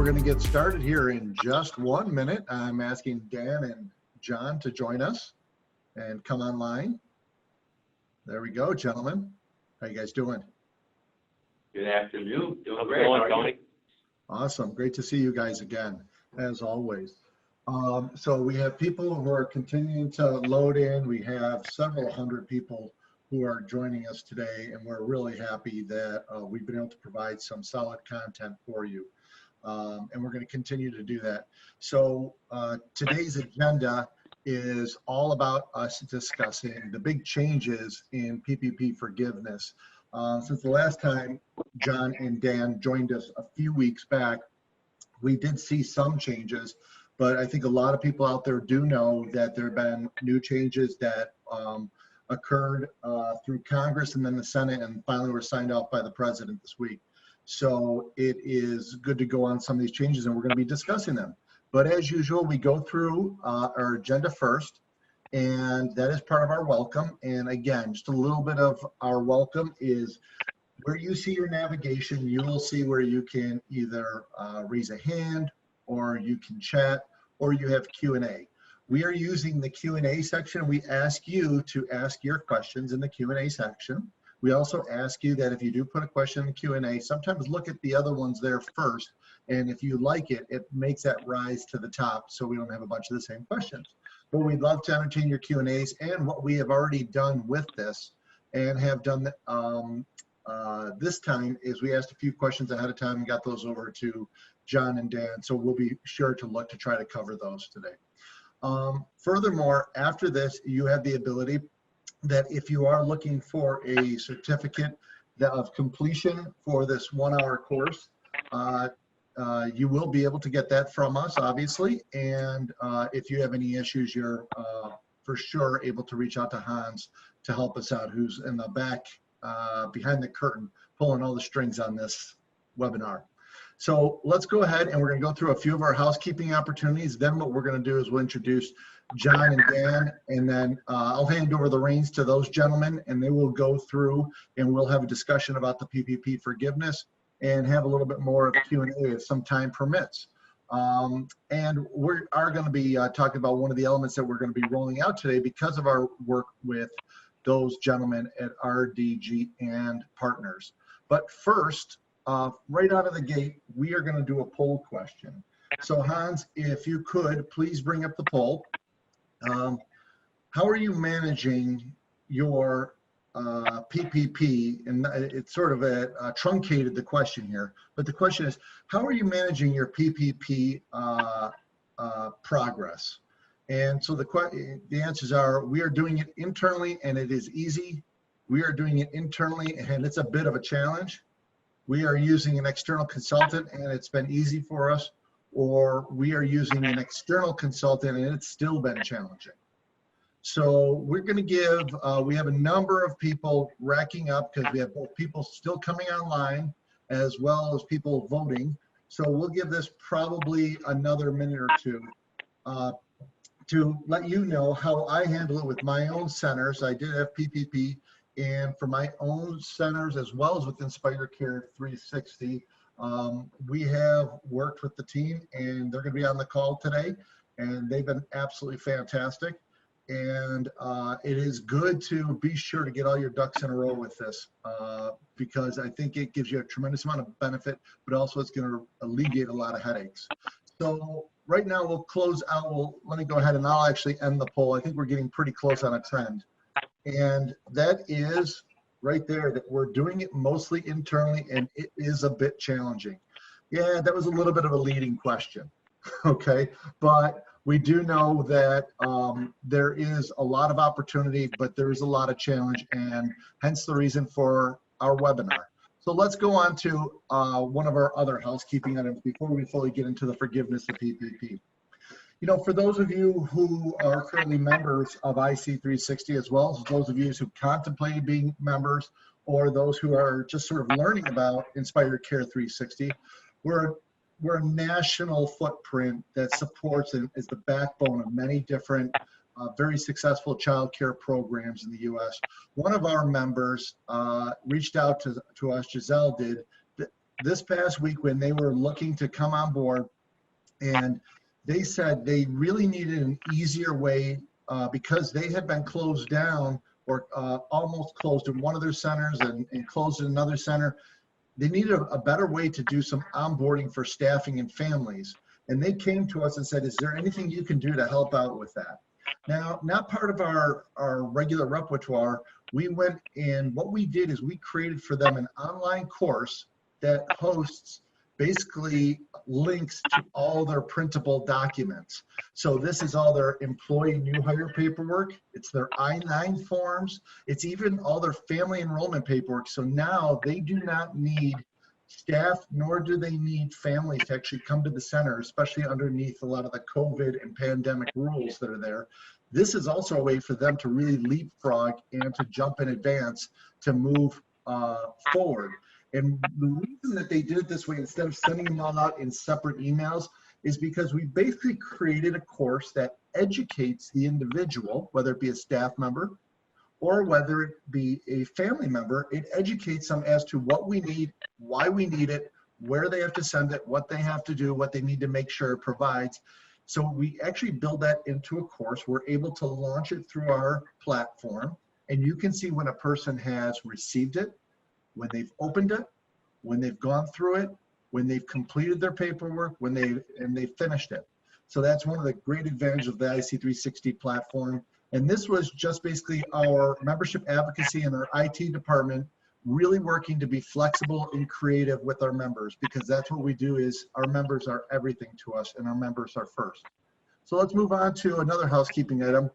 we're going to get started here in just 1 minute. I'm asking Dan and John to join us and come online. There we go, gentlemen. How you guys doing? Good afternoon. Doing great. How are you? Awesome. Great to see you guys again, as always. So we have people who are continuing to load in. We have several hundred people who are joining us today, and we're really happy that we've been able to provide some solid content for you. And we're going to continue to do that. So today's agenda is all about us discussing the big changes in PPP forgiveness. Since the last time John and Dan joined us a few weeks back, we did see some changes, but I think a lot of people out there do know that there have been new changes that occurred through Congress and then the Senate, and finally were signed off by the president this week. So it is good to go on some of these changes, and we're going to be discussing them. But as usual, we go through our agenda first, and that is part of our welcome. And again, just a little bit of our welcome is where you see your navigation, you will see where you can either raise a hand, or you can chat, or you have Q&A. We are using the Q&A section. We ask you to ask your questions in the Q&A section. We also ask you that if you do put a question in the Q&A, sometimes look at the other ones there first. And if you like it, it makes that rise to the top so we don't have a bunch of the same questions. But we'd love to entertain your Q&As, and what we have already done with this and have done this time is we asked a few questions ahead of time and got those over to John and Dan. So we'll be sure to look to try to cover those today. Furthermore, after this, you have the ability that if you are looking for a certificate of completion for this 1-hour course, you will be able to get that from us, obviously. And if you have any issues, you're for sure able to reach out to Hans to help us out, who's in the back behind the curtain, pulling all the strings on this webinar. So let's go ahead, and we're going to go through a few of our housekeeping opportunities. Then what we're going to do is we'll introduce John and Dan, and then I'll hand over the reins to those gentlemen, and they will go through and we'll have a discussion about the PPP forgiveness and have a little bit more of Q&A if some time permits. And we are going to be talking about one of the elements that we're going to be rolling out today because of our work with those gentlemen at RDG and Partners. But first, right out of the gate, we are going to do a poll question. So Hans, if you could, please bring up the poll. How are you managing your PPP? And it's sort of a truncated the question here, but the question is, how are you managing your PPP progress? And so the answers are, we are doing it internally and it is easy. We are doing it internally and it's a bit of a challenge. We are using an external consultant and it's been easy for us, or we are using an external consultant and it's still been challenging. So we're going to give, we have a number of people racking up because we have both people still coming online as well as people voting. So we'll give this probably another minute or two to let you know how I handle it with my own centers. I did have PPP, and for my own centers as well as with Inspire Care 360, we have worked with the team, and they're going to be on the call today, and they've been absolutely fantastic. And it is good to be sure to get all your ducks in a row with this because I think it gives you a tremendous amount of benefit, but also it's going to alleviate a lot of headaches. So right now we'll close out. Let me go ahead and I'll actually end the poll. I think we're getting pretty close on a trend. And that is right there, that we're doing it mostly internally and it is a bit challenging. Yeah, that was a little bit of a leading question, okay? But we do know that there is a lot of opportunity, but there is a lot of challenge, and hence the reason for our webinar. So let's go on to one of our other housekeeping items before we fully get into the forgiveness of PPP. You know, for those of you who are currently members of IC360, as well as those of you who contemplate being members, or those who are just sort of learning about Inspire Care 360, we're a national footprint that supports and is the backbone of many different very successful child care programs in the U.S. One of our members reached out to us, Giselle did, this past week when they were looking to come on board, and they said they really needed an easier way because they had been closed down or almost closed in one of their centers and closed in another center. They needed a better way to do some onboarding for staffing and families. And they came to us and said, is there anything you can do to help out with that? Now, not part of our regular repertoire, we went in, what we did is we created for them an online course that hosts basically links to all their printable documents. So this is all their employee new hire paperwork, it's their I-9 forms, it's even all their family enrollment paperwork. So now they do not need staff, nor do they need families to actually come to the center, especially underneath a lot of the COVID and pandemic rules that are there. This is also a way for them to really leapfrog and to jump in advance to move forward. And the reason that they did it this way, instead of sending them all out in separate emails, is because we basically created a course that educates the individual, whether it be a staff member or whether it be a family member. It educates them as to what we need, why we need it, where they have to send it, what they have to do, what they need to make sure it provides. So we actually build that into a course. We're able to launch it through our platform, and you can see when a person has received it, when they've opened it, when they've gone through it, when they've completed their paperwork, when they've finished it. So that's one of the great advantages of the IC360 platform. And this was just basically our membership advocacy and our IT department really working to be flexible and creative with our members, because that's what we do, is our members are everything to us and our members are first. So let's move on to another housekeeping item.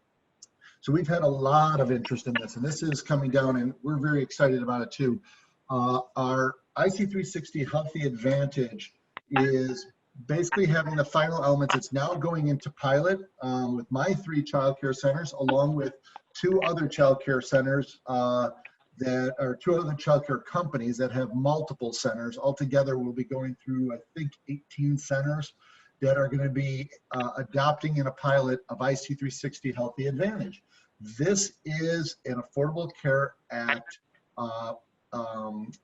So we've had a lot of interest in this, and this is coming down, and we're very excited about it too. Our IC360 Healthy Advantage is basically having the final elements. It's now going into pilot with my 3 childcare centers, along with 2 other childcare centers that are 2 other childcare companies that have multiple centers. Altogether, we'll be going through, I think, 18 centers that are going to be adopting in a pilot of IC360 Healthy Advantage. This is an Affordable Care Act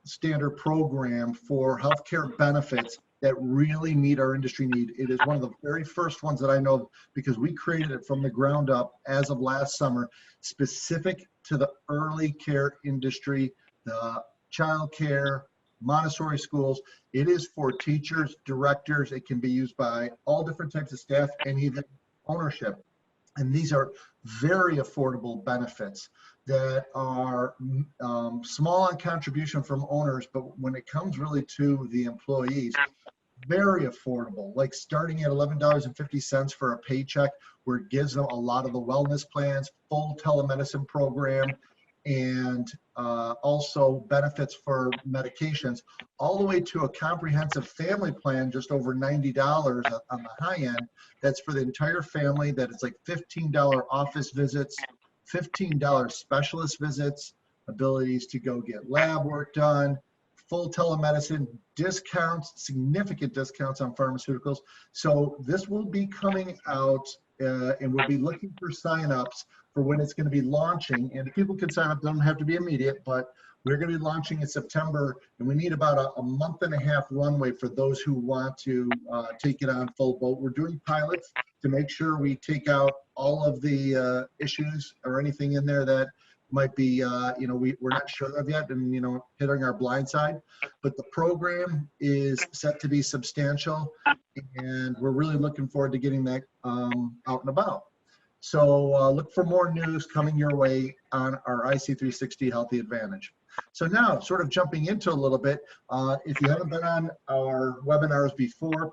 standard program for healthcare benefits that really meet our industry need. It is one of the very first ones that I know of, because we created it from the ground up as of last summer, specific to the early care industry, the child care, Montessori schools. It is for teachers, directors. It can be used by all different types of staff and even ownership. And these are very affordable benefits that are small on contribution from owners, but when it comes really to the employees, very affordable, like starting at $11.50 for a paycheck, where it gives them a lot of the wellness plans, full telemedicine program, and also benefits for medications, all the way to a comprehensive family plan, just over $90 on the high end. That's for the entire family. That is like $15 office visits, $15 specialist visits, abilities to go get lab work done, full telemedicine, discounts, significant discounts on pharmaceuticals. So this will be coming out and we'll be looking for signups for when it's going to be launching. And people can sign up, doesn't have to be immediate, but we're going to be launching in September, and we need about a month and a half runway for those who want to take it on full boat. We're doing pilots to make sure we take out all of the issues or anything in there that might be, we're not sure of yet, and, hitting our blind side. But the program is set to be substantial, and we're really looking forward to getting that out and about. So look for more news coming your way on our IC360 Healthy Advantage. So now, sort of jumping into a little bit, if you haven't been on our webinars before,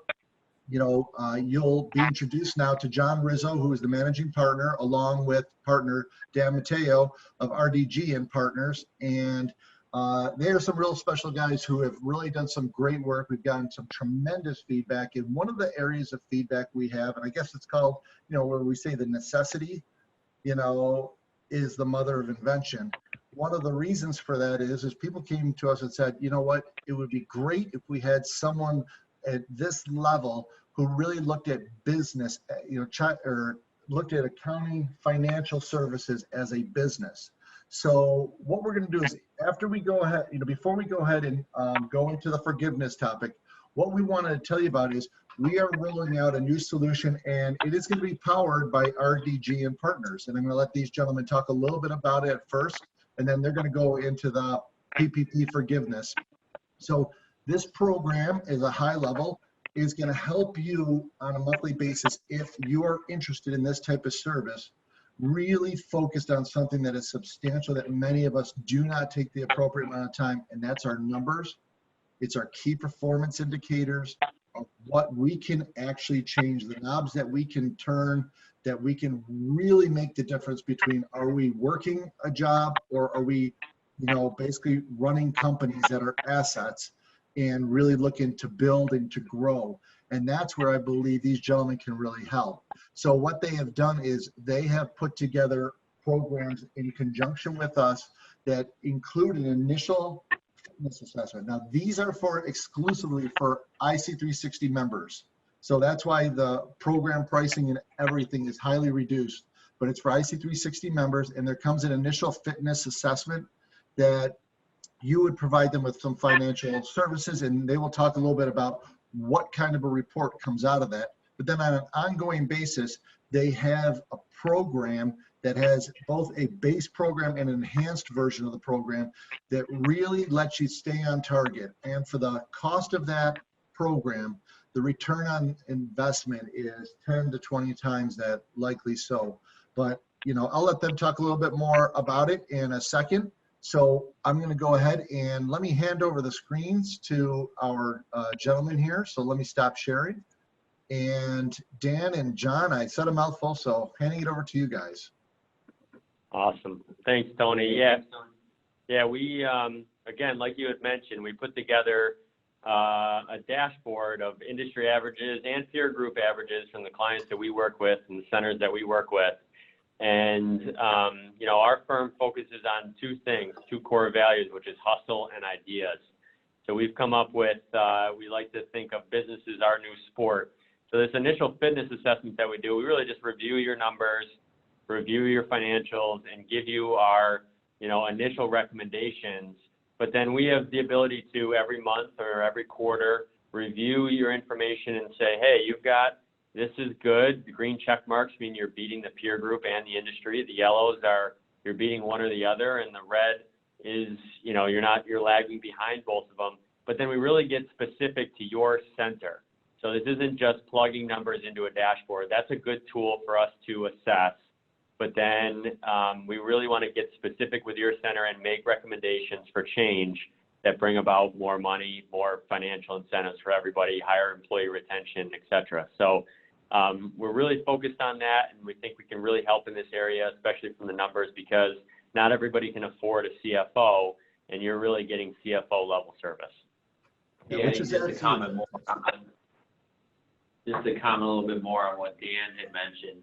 you'll be introduced now to John Rizzo, who is the managing partner, along with partner Dan Matteo of RDG and Partners. And they are some real special guys who have really done some great work. We've gotten some tremendous feedback. And one of the areas of feedback we have, and I guess it's called, where we say the necessity, is the mother of invention. One of the reasons for that is people came to us and said, you know what, it would be great if we had someone at this level who really looked at business, or looked at accounting, financial services as a business. So what we're going to do is after we go ahead, before we go ahead and go into the forgiveness topic, what we want to tell you about is we are rolling out a new solution, and it is going to be powered by RDG and partners. And I'm going to let these gentlemen talk a little bit about it first, and then they're going to go into the PPP Forgiveness. So this program is a high level, is going to help you on a monthly basis if you are interested in this type of service, really focused on something that is substantial that many of us do not take the appropriate amount of time, and that's our numbers. It's our key performance indicators of what we can actually change, the knobs that we can turn, that we can really make the difference between are we working a job or are we, basically running companies that are assets and really looking to build and to grow. And that's where I believe these gentlemen can really help. So what they have done is they have put together programs in conjunction with us that include an initial fitness assessment. Now, these are exclusively for IC360 members. So that's why the program pricing and everything is highly reduced, but it's for IC360 members, and there comes an initial fitness assessment that you would provide them with some financial services, and they will talk a little bit about what kind of a report comes out of that. But then on an ongoing basis, they have a program that has both a base program and an enhanced version of the program that really lets you stay on target. And for the cost of that program, the return on investment is 10 to 20 times that, likely so. But, I'll let them talk a little bit more about it in a second. So I'm going to go ahead and let me hand over the screens to our gentlemen here. So let me stop sharing. And Dan and John, I said a mouthful, so handing it over to you guys. Awesome. Thanks, Tony. Yeah, we, again, like you had mentioned, we put together a dashboard of industry averages and peer group averages from the clients that we work with and the centers that we work with. And, our firm focuses on two things, two core values, which is hustle and ideas. So we've come up with, we like to think of business as our new sport. So this initial fitness assessment that we do, we really just review your numbers, review your financials, and give you our, initial recommendations. But then we have the ability to every month or every quarter review your information and say, hey, this is good. The green check marks mean you're beating the peer group and the industry. The yellows are you're beating one or the other, and the red is, you're lagging behind both of them. But then we really get specific to your center. So this isn't just plugging numbers into a dashboard. That's a good tool for us to assess. But then we really want to get specific with your center and make recommendations for change that bring about more money, more financial incentives for everybody, higher employee retention, et cetera. So we're really focused on that, and we think we can really help in this area, especially from the numbers, because not everybody can afford a CFO, and you're really getting CFO level service. Yeah, just to comment a little bit more on what Dan had mentioned,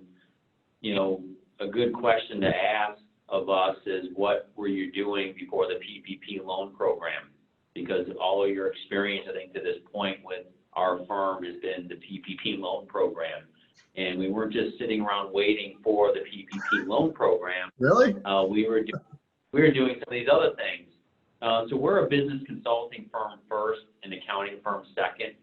a good question to ask of us is, what were you doing before the PPP loan program? Because all of your experience, I think, to this point with our firm has been the PPP loan program. And we weren't just sitting around waiting for the PPP loan program. Really? We were doing some of these other things. So we're a business consulting firm first, an accounting firm second.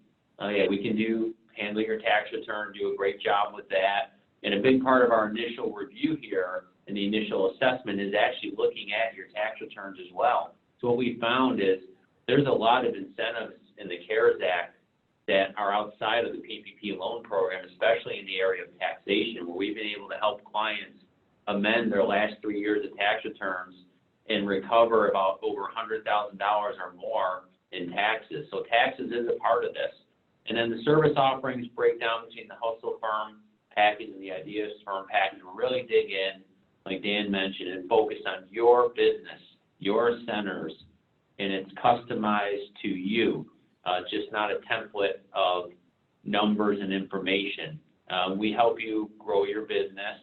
We can handle your tax return, do a great job with that. And a big part of our initial review here and the initial assessment is actually looking at your tax returns as well. So what we found is there's a lot of incentives in the CARES Act that are outside of the PPP loan program, especially in the area of taxation, where we've been able to help clients amend their last 3 years of tax returns and recover about over $100,000 or more in taxes. So taxes is a part of this. And then the service offerings break down between the hustle firm package and the ideas firm package. We really dig in, like Dan mentioned, and focus on your business, your centers, and it's customized to you, just not a template of numbers and information. We help you grow your business,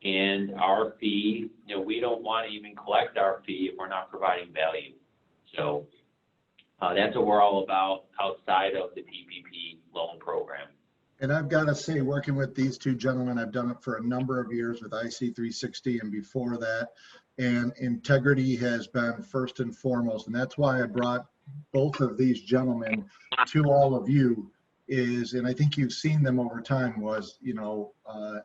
and our fee, we don't want to even collect our fee if we're not providing value. So that's what we're all about outside of the PPP loan program. And I've got to say, working with these two gentlemen, I've done it for a number of years with IC360 and before that. And integrity has been first and foremost. And that's why I brought both of these gentlemen to all of you is, and I think you've seen them over time, was,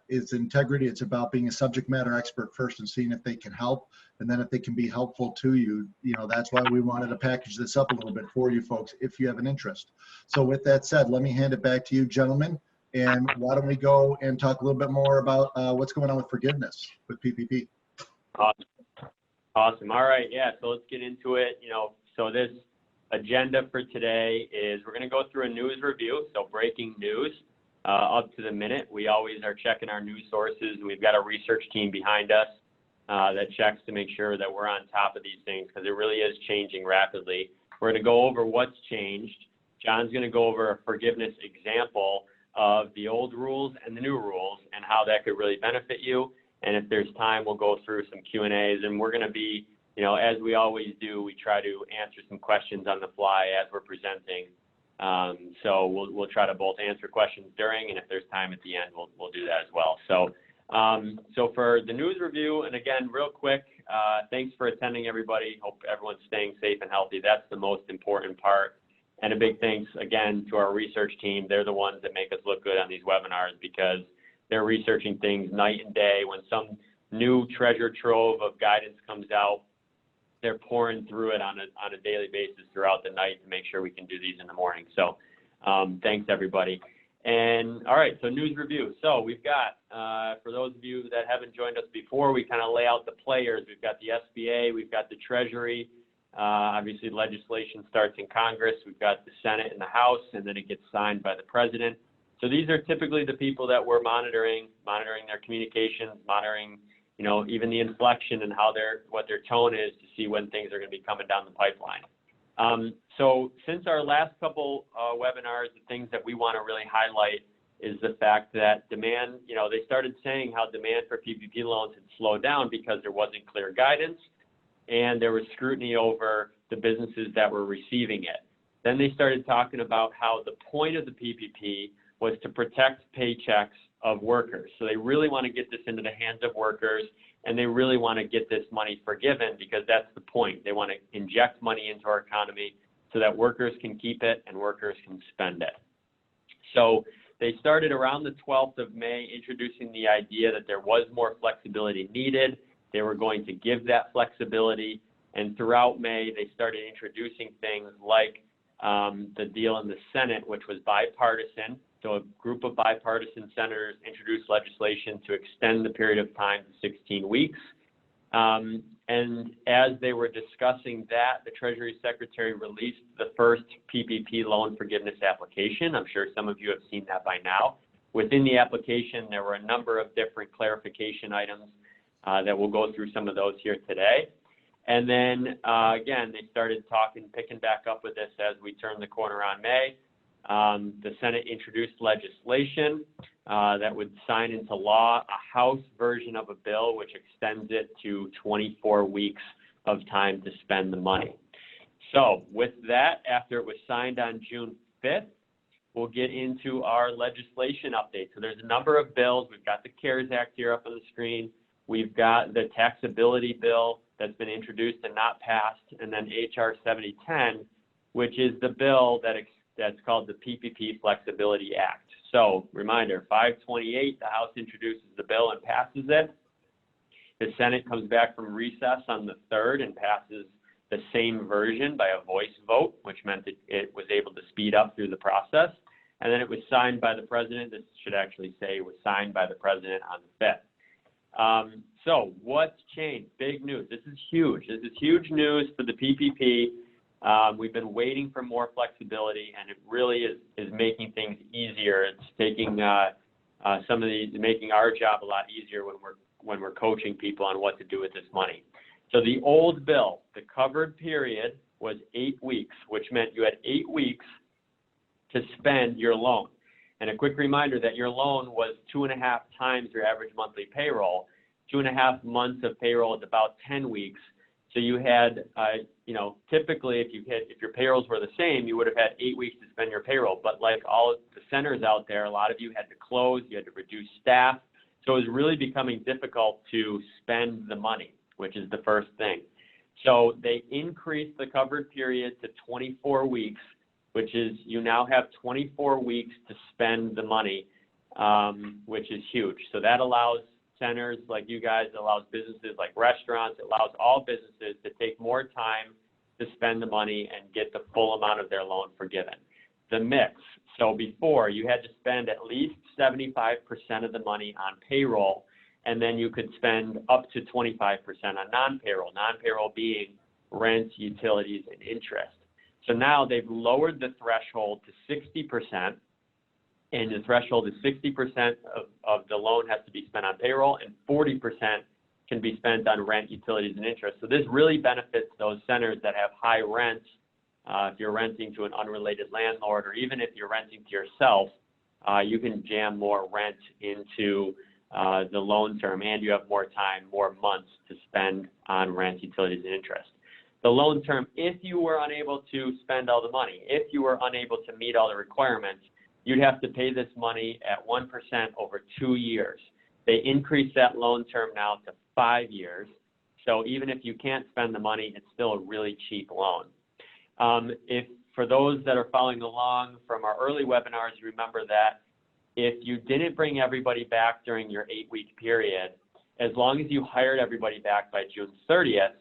it's integrity. It's about being a subject matter expert first and seeing if they can help. And then if they can be helpful to you, that's why we wanted to package this up a little bit for you folks, if you have an interest. So with that said, let me hand it back to you, gentlemen. And why don't we go and talk a little bit more about what's going on with forgiveness with PPP. Awesome. All right. Yeah. So let's get into it. So this agenda for today is we're going to go through a news review. So breaking news up to the minute. We always are checking our news sources. We've got a research team behind us that checks to make sure that we're on top of these things because it really is changing rapidly. We're going to go over what's changed. John's going to go over a forgiveness example of the old rules and the new rules and how that could really benefit you. And if there's time, we'll go through some Q&As, and we're going to be, as we always do, we try to answer some questions on the fly as we're presenting. So we'll try to both answer questions during, and if there's time at the end, we'll do that as well. So for the news review, and again, real quick, thanks for attending, everybody. Hope everyone's staying safe and healthy. That's the most important part. And a big thanks, again, to our research team. They're the ones that make us look good on these webinars because they're researching things night and day. When some new treasure trove of guidance comes out, they're pouring through it on a daily basis throughout the night to make sure we can do these in the morning. So thanks, everybody. And all right, so news review. So we've got, for those of you that haven't joined us before, we kind of lay out the players. We've got the SBA, we've got the Treasury. Obviously, legislation starts in Congress. We've got the Senate and the House, and then it gets signed by the president. So these are typically the people that we're monitoring their communications, monitoring, even the inflection and what their tone is to see when things are going to be coming down the pipeline. So since our last couple webinars, the things that we want to really highlight is the fact that demand, they started saying how demand for PPP loans had slowed down because there wasn't clear guidance and there was scrutiny over the businesses that were receiving it. Then they started talking about how the point of the PPP was to protect paychecks of workers. So they really want to get this into the hands of workers, and they really want to get this money forgiven because that's the point. They want to inject money into our economy so that workers can keep it and workers can spend it. So they started around the 12th of May introducing the idea that there was more flexibility needed. They were going to give that flexibility. And throughout May, they started introducing things like the deal in the Senate, which was bipartisan. So a group of bipartisan senators introduced legislation to extend the period of time to 16 weeks. And as they were discussing that, the Treasury Secretary released the first PPP loan forgiveness application. I'm sure some of you have seen that by now. Within the application, there were a number of different clarification items that we'll go through some of those here today. And then, again, they started picking back up with this as we turn the corner on May. The Senate introduced legislation that would sign into law a House version of a bill which extends it to 24 weeks of time to spend the money. So with that, after it was signed on June 5th, we'll get into our legislation update. So there's a number of bills. We've got the CARES Act here up on the screen. We've got the taxability bill that's been introduced and not passed, and then HR 7010, which is the bill that's called the PPP Flexibility Act. So reminder, 528, the House introduces the bill and passes it. The Senate comes back from recess on the 3rd and passes the same version by a voice vote, which meant that it was able to speed up through the process. And then it was signed by the president. This should actually say it was signed by the president on the 5th. So what's changed? Big news. This is huge. This is huge news for the PPP. We've been waiting for more flexibility, and it really is making things easier. It's taking making our job a lot easier when we're coaching people on what to do with this money. So the old bill, the covered period was 8 weeks, which meant you had 8 weeks to spend your loan. And a quick reminder that your loan was 2.5 times your average monthly payroll. 2.5 months of payroll is about 10 weeks. So you had, typically if your payrolls were the same, you would have had 8 weeks to spend your payroll. But like all of the centers out there, a lot of you had to close, you had to reduce staff. So it was really becoming difficult to spend the money, which is the first thing. So they increased the covered period to 24 weeks, which is you now have 24 weeks to spend the money, which is huge. So that allows centers like you guys, it allows businesses like restaurants, it allows all businesses to take more time to spend the money and get the full amount of their loan forgiven. The mix. So before, you had to spend at least 75% of the money on payroll, and then you could spend up to 25% on non-payroll, non-payroll being rent, utilities, and interest. So now they've lowered the threshold to 60%, and the threshold is 60% of the loan has to be spent on payroll, and 40% can be spent on rent, utilities, and interest. So this really benefits those centers that have high rents. If you're renting to an unrelated landlord, or even if you're renting to yourself, you can jam more rent into the loan term, and you have more time, more months to spend on rent, utilities, and interest. The loan term, if you were unable to spend all the money, if you were unable to meet all the requirements, you'd have to pay this money at 1% over 2 years. They increased that loan term now to 5 years. So even if you can't spend the money, it's still a really cheap loan. If for those that are following along from our early webinars, remember that if you didn't bring everybody back during your 8-week period, as long as you hired everybody back by June 30th,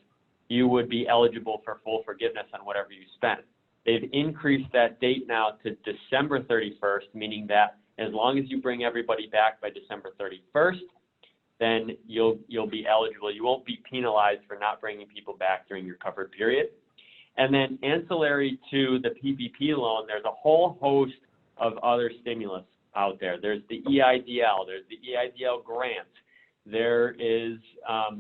you would be eligible for full forgiveness on whatever you spent. They've increased that date now to December 31st, meaning that as long as you bring everybody back by December 31st, then you'll be eligible. You won't be penalized for not bringing people back during your covered period. And then ancillary to the PPP loan, there's a whole host of other stimulus out there. There's the EIDL, there's the EIDL grant. There is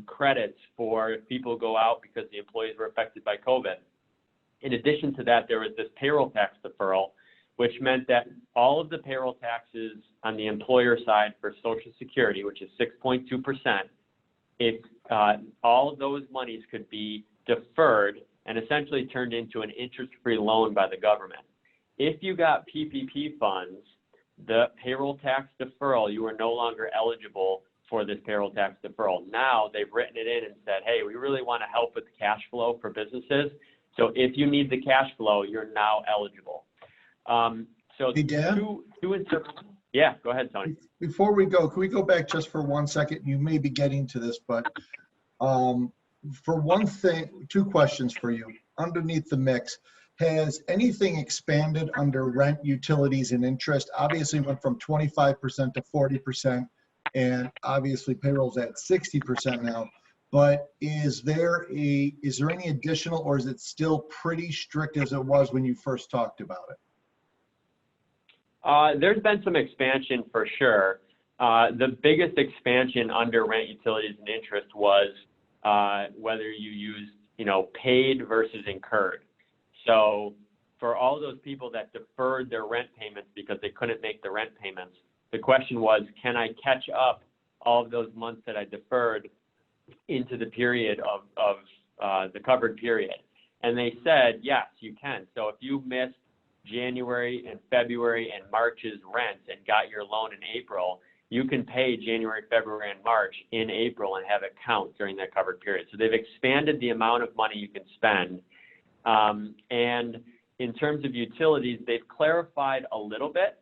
credits for if people go out because the employees were affected by COVID. In addition to that, there was this payroll tax deferral, which meant that all of the payroll taxes on the employer side for Social Security, which is 6.2%, all of those monies could be deferred and essentially turned into an interest-free loan by the government. If you got PPP funds, the payroll tax deferral, you are no longer eligible for this payroll tax deferral. Now they've written it in and said, hey, we really want to help with the cash flow for businesses. So if you need the cash flow, you're now eligible. Hey, Dan? Yeah, go ahead, Tony. Before we go, can we go back just for 1 second? You may be getting to this, but for one thing, 2 questions for you. Underneath the mix, has anything expanded under rent, utilities, and interest? Obviously went from 25% to 40%, and obviously payroll's at 60% now. But is there any additional, or is it still pretty strict as it was when you first talked about it? There's been some expansion for sure. The biggest expansion under rent, utilities, and interest was whether you used, paid versus incurred. So for all those people that deferred their rent payments because they couldn't make the rent payments, the question was, can I catch up all of those months that I deferred into the period of the covered period? And they said, yes, you can. So if you missed January and February and March's rent and got your loan in April, you can pay January, February, and March in April and have it count during that covered period. So they've expanded the amount of money you can spend. And in terms of utilities, they've clarified a little bit.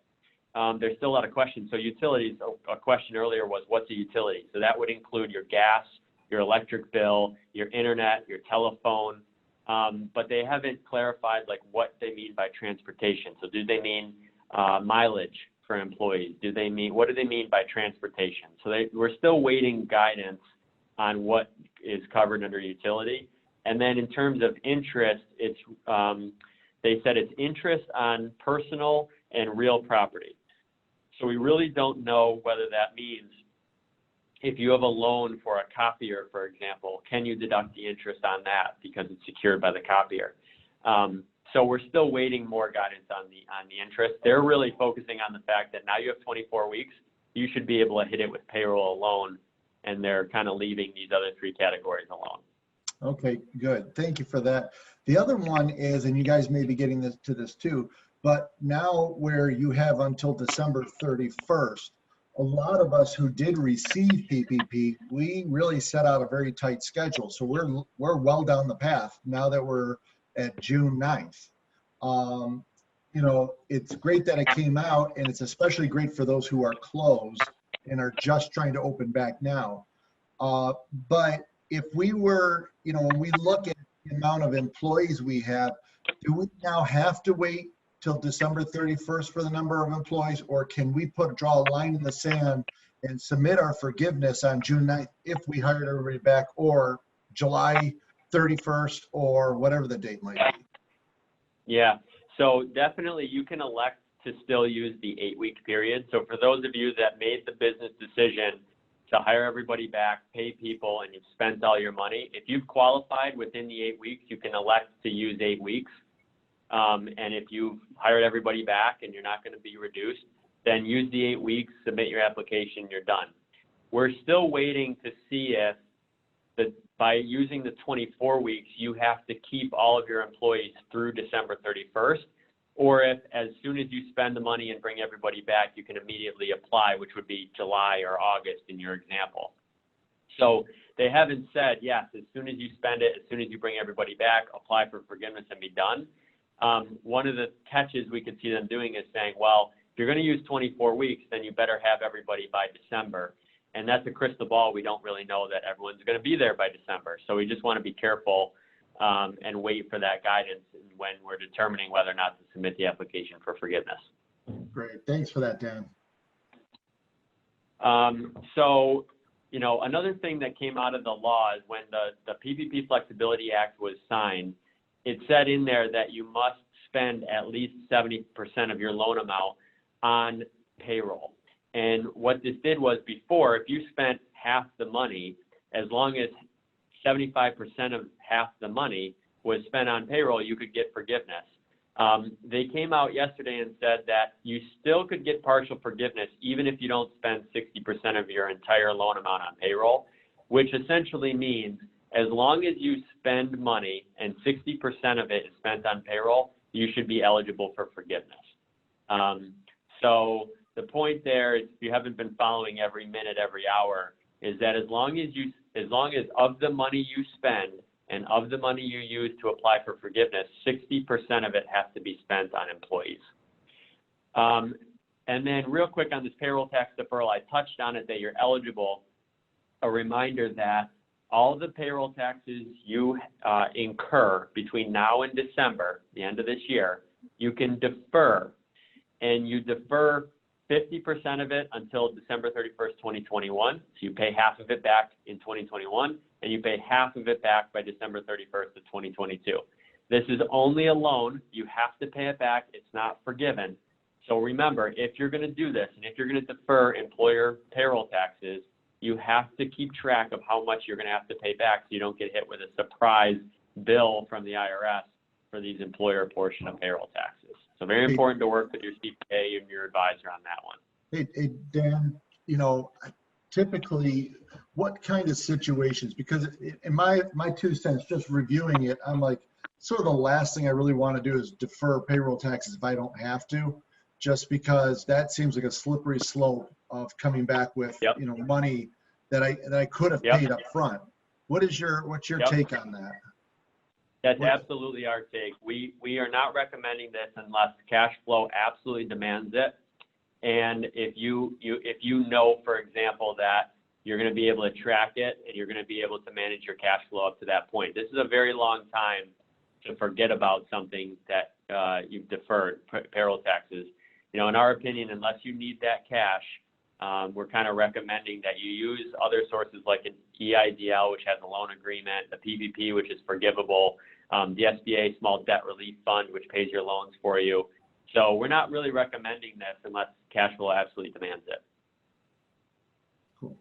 There's still a lot of questions. So utilities, a question earlier was, what's a utility? So that would include your gas, your electric bill, your internet, your telephone. But they haven't clarified like what they mean by transportation. So do they mean mileage for employees? What do they mean by transportation? So we're still waiting guidance on what is covered under utility. And then in terms of interest, they said it's interest on personal and real property. So we really don't know whether that means if you have a loan for a copier, for example, can you deduct the interest on that because it's secured by the copier? So we're still waiting more guidance on the interest. They're really focusing on the fact that now you have 24 weeks, you should be able to hit it with payroll alone, and they're kind of leaving these other 3 categories alone. Okay, good. Thank you for that. The other one is, and you guys may be getting to this too, but now where you have until December 31st, a lot of us who did receive PPP, we really set out a very tight schedule. So we're well down the path now that we're at June 9th. You know, it's great that it came out, and it's especially great for those who are closed and are just trying to open back now. But if we were, you know, when we look at the amount of employees we have, do we now have to wait till December 31st for the number of employees, or can we draw a line in the sand and submit our forgiveness on June 9th if we hired everybody back, or July 31st, or whatever the date might be? Yeah, so definitely you can elect to still use the 8-week period. So for those of you that made the business decision to hire everybody back, pay people, and you've spent all your money, if you've qualified within the 8 weeks, you can elect to use 8 weeks. And if you've hired everybody back and you're not going to be reduced, then use the 8 weeks, submit your application, you're done. We're still waiting to see if by using the 24 weeks, you have to keep all of your employees through December 31st, or if as soon as you spend the money and bring everybody back, you can immediately apply, which would be July or August in your example. So they haven't said, yes, as soon as you spend it, as soon as you bring everybody back, apply for forgiveness and be done. One of the catches we could see them doing is saying, well, if you're going to use 24 weeks, then you better have everybody by December. And that's a crystal ball. We don't really know that everyone's going to be there by December. So we just want to be careful and wait for that guidance when we're determining whether or not to submit the application for forgiveness. Great. Thanks for that, Dan. So, you know, another thing that came out of the law is when the PPP Flexibility Act was signed, it said in there that you must spend at least 70% of your loan amount on payroll. And what this did was before, if you spent half the money, as long as 75% of half the money was spent on payroll, you could get forgiveness. They came out yesterday and said that you still could get partial forgiveness even if you don't spend 60% of your entire loan amount on payroll, which essentially means as long as you spend money and 60% of it is spent on payroll, you should be eligible for forgiveness. So the point there is, if you haven't been following every minute, every hour, is that as long as of the money you spend and of the money you use to apply for forgiveness, 60% of it has to be spent on employees. And then real quick on this payroll tax deferral, I touched on it that you're eligible. A reminder that all the payroll taxes you incur between now and December, the end of this year, you can defer, and you defer 50% of it until December 31st, 2021. So you pay half of it back in 2021, and you pay half of it back by December 31st of 2022. This is only a loan. You have to pay it back. It's not forgiven. So remember, if you're going to do this, and if you're going to defer employer payroll taxes, you have to keep track of how much you're going to have to pay back so you don't get hit with a surprise bill from the IRS for these employer portion of payroll taxes. So very important to work with your CPA and your advisor on that one. Hey, Dan, you know, typically what kind of situations, because in my 2 cents, just reviewing it, I'm like, sort of the last thing I really want to do is defer payroll taxes if I don't have to, just because that seems like a slippery slope of coming back with, you know, money that I could have paid up front. What's your take on that? That's absolutely our take. We are not recommending this unless cash flow absolutely demands it. And if you know, for example, that you're going to be able to track it and you're going to be able to manage your cash flow up to that point. This is a very long time to forget about something that you've deferred, payroll taxes. You know, in our opinion, unless you need that cash, we're kind of recommending that you use other sources like an EIDL, which has a loan agreement, the PPP, which is forgivable, the SBA Small Debt Relief Fund, which pays your loans for you. So we're not really recommending this unless cash flow absolutely demands it. Cool.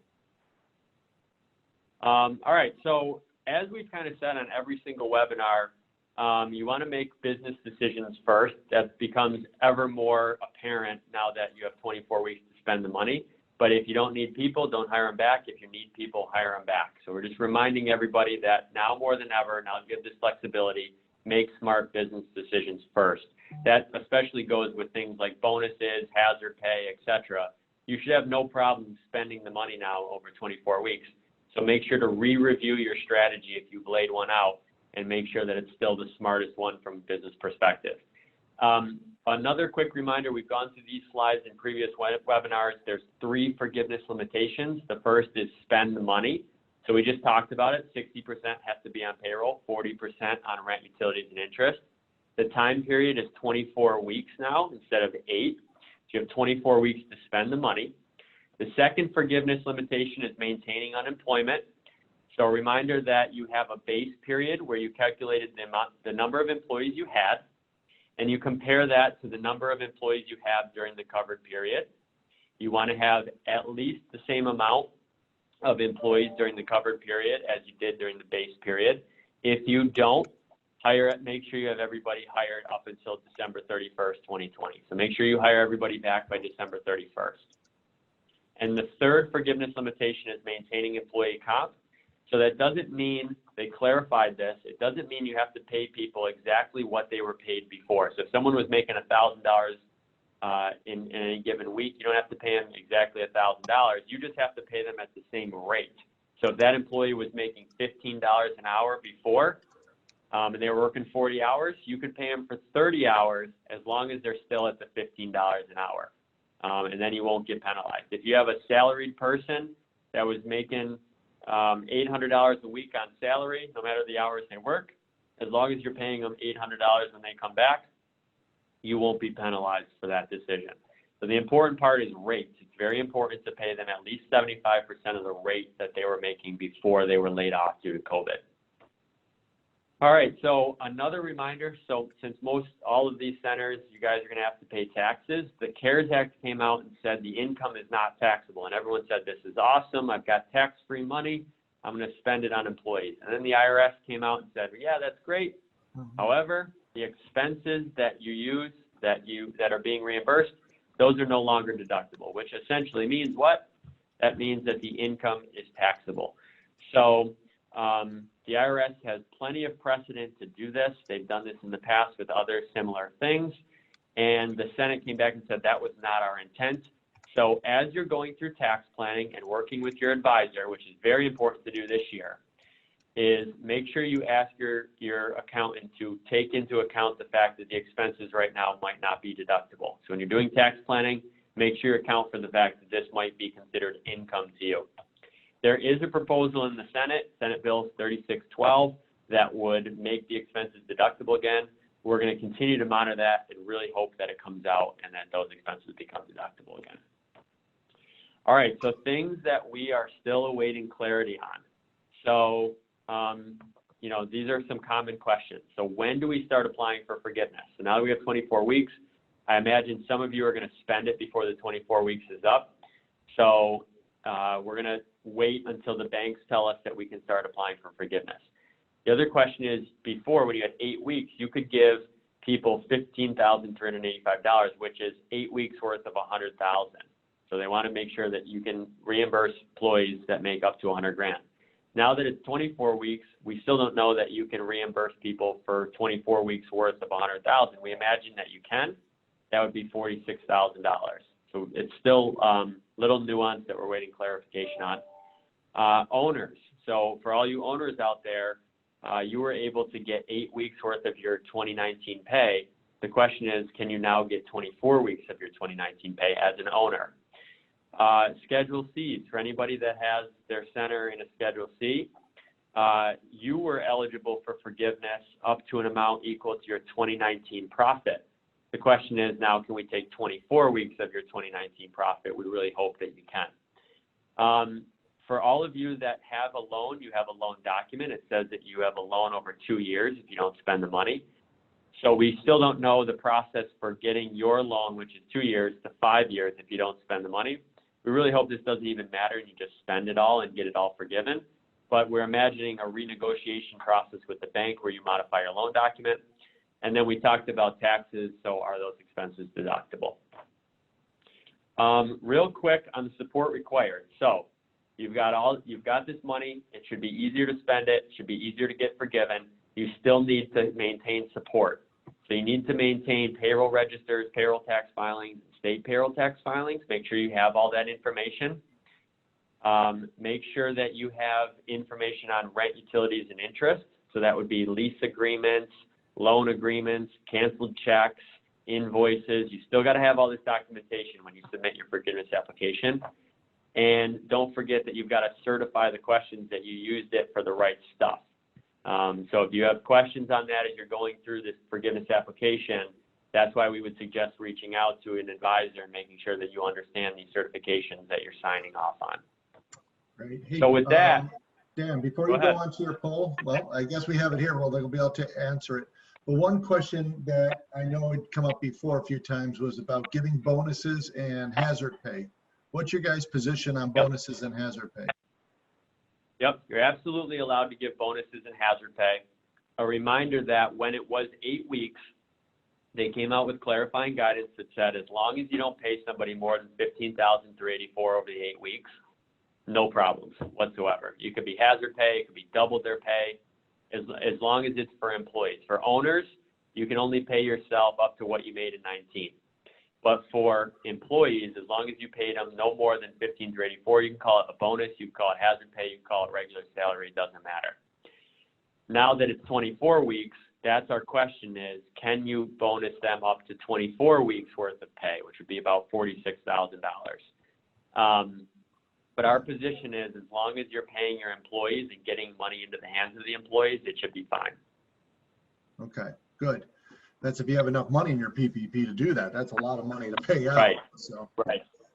All right, so as we've kind of said on every single webinar, you want to make business decisions first. That becomes ever more apparent now that you have 24 weeks to spend the money. But if you don't need people, don't hire them back. If you need people, hire them back. So we're just reminding everybody that now more than ever, now you have this flexibility, make smart business decisions first. That especially goes with things like bonuses, hazard pay, etc. You should have no problem spending the money now over 24 weeks. So make sure to re-review your strategy if you've laid one out and make sure that it's still the smartest one from a business perspective. Another quick reminder, we've gone through these slides in previous webinars. There's 3 forgiveness limitations. The first is spend the money. So we just talked about it. 60% has to be on payroll, 40% on rent, utilities, and interest. The time period is 24 weeks now instead of 8. So you have 24 weeks to spend the money. The second forgiveness limitation is maintaining unemployment. So a reminder that you have a base period where you calculated the number of employees you had, and you compare that to the number of employees you have during the covered period. You want to have at least the same amount of employees during the covered period as you did during the base period. If you don't, make sure you have everybody hired up until December 31st, 2020. So make sure you hire everybody back by December 31st. And the third forgiveness limitation is maintaining employee comp. So that doesn't mean, they clarified this, it doesn't mean you have to pay people exactly what they were paid before. So if someone was making $1,000 in any given week, you don't have to pay them exactly $1,000. You just have to pay them at the same rate. So if that employee was making $15 an hour before, and they were working 40 hours, you could pay them for 30 hours as long as they're still at the $15 an hour. And then you won't get penalized. If you have a salaried person that was making $800 a week on salary, no matter the hours they work, as long as you're paying them $800 when they come back, you won't be penalized for that decision. So the important part is rates. It's very important to pay them at least 75% of the rate that they were making before they were laid off due to COVID. All right, so another reminder, so since all of these centers, you guys are gonna have to pay taxes, the CARES Act came out and said the income is not taxable, and everyone said, this is awesome, I've got tax-free money, I'm gonna spend it on employees. And then the IRS came out and said, yeah, that's great. However, the expenses that you use, that are being reimbursed, those are no longer deductible, which essentially means what? That means that the income is taxable. So, the IRS has plenty of precedent to do this. They've done this in the past with other similar things. And the Senate came back and said that was not our intent. So as you're going through tax planning and working with your advisor, which is very important to do this year, is make sure you ask your accountant to take into account the fact that the expenses right now might not be deductible. So when you're doing tax planning, make sure you account for the fact that this might be considered income to you. There is a proposal in the Senate Bill 3612, that would make the expenses deductible again. We're going to continue to monitor that and really hope that it comes out and that those expenses become deductible again. All right, so things that we are still awaiting clarity on. So, these are some common questions. So when do we start applying for forgiveness? So now that we have 24 weeks, I imagine some of you are going to spend it before the 24 weeks is up. So we're going to wait until the banks tell us that we can start applying for forgiveness. The other question is, before, when you had 8 weeks, you could give people $15,385, which is 8 weeks worth of $100,000. So they want to make sure that you can reimburse employees that make up to $100,000. Now that it's 24 weeks, we still don't know that you can reimburse people for 24 weeks worth of $100,000. We imagine that you can. That would be $46,000. So it's still little nuance that we're waiting clarification on. Owners. So for all you owners out there, you were able to get 8 weeks worth of your 2019 pay. The question is, can you now get 24 weeks of your 2019 pay as an owner? Schedule Cs, for anybody that has their center in a Schedule C, you were eligible for forgiveness up to an amount equal to your 2019 profit. The question is now, can we take 24 weeks of your 2019 profit? We really hope that you can. For all of you that have a loan, you have a loan document. It says that you have a loan over 2 years if you don't spend the money. So we still don't know the process for getting your loan, which is 2 years, to 5 years if you don't spend the money. We really hope this doesn't even matter and you just spend it all and get it all forgiven. But we're imagining a renegotiation process with the bank where you modify your loan document. And then we talked about taxes, so are those expenses deductible? Real quick on the support required. So you've got this money. It should be easier to spend it. It should be easier to get forgiven. You still need to maintain support. So you need to maintain payroll registers, payroll tax filings, state payroll tax filings. Make sure you have all that information. Make sure that you have information on rent, utilities, and interest. So that would be lease agreements, loan agreements, canceled checks, invoices. You still got to have all this documentation when you submit your forgiveness application. And don't forget that you've got to certify the questions that you used it for the right stuff. So if you have questions on that as you're going through this forgiveness application, that's why we would suggest reaching out to an advisor and making sure that you understand these certifications that you're signing off on. Great. Hey, So with that, Dan, before go you ahead. go on to your poll, well, I guess we have it here. Well, they'll be able to answer it. But one question that I know had come up before a few times was about giving bonuses and hazard pay. What's your guys' position on bonuses and hazard pay? Yep, you're absolutely allowed to give bonuses and hazard pay. A reminder that when it was 8 weeks, they came out with clarifying guidance that said as long as you don't pay somebody more than $15,384 over the 8 weeks, no problems whatsoever. You could be hazard pay, it could be double their pay, as long as it's for employees. For owners, you can only pay yourself up to what you made in 19. But for employees, as long as you paid them no more than $15,384, you can call it a bonus, you can call it hazard pay, you can call it regular salary, it doesn't matter. Now that it's 24 weeks, that's our question is, can you bonus them up to 24 weeks worth of pay, which would be about $46,000. But our position is as long as you're paying your employees and getting money into the hands of the employees, it should be fine. Okay, good. That's if you have enough money in your PPP to do that. That's a lot of money to pay out. Right. So.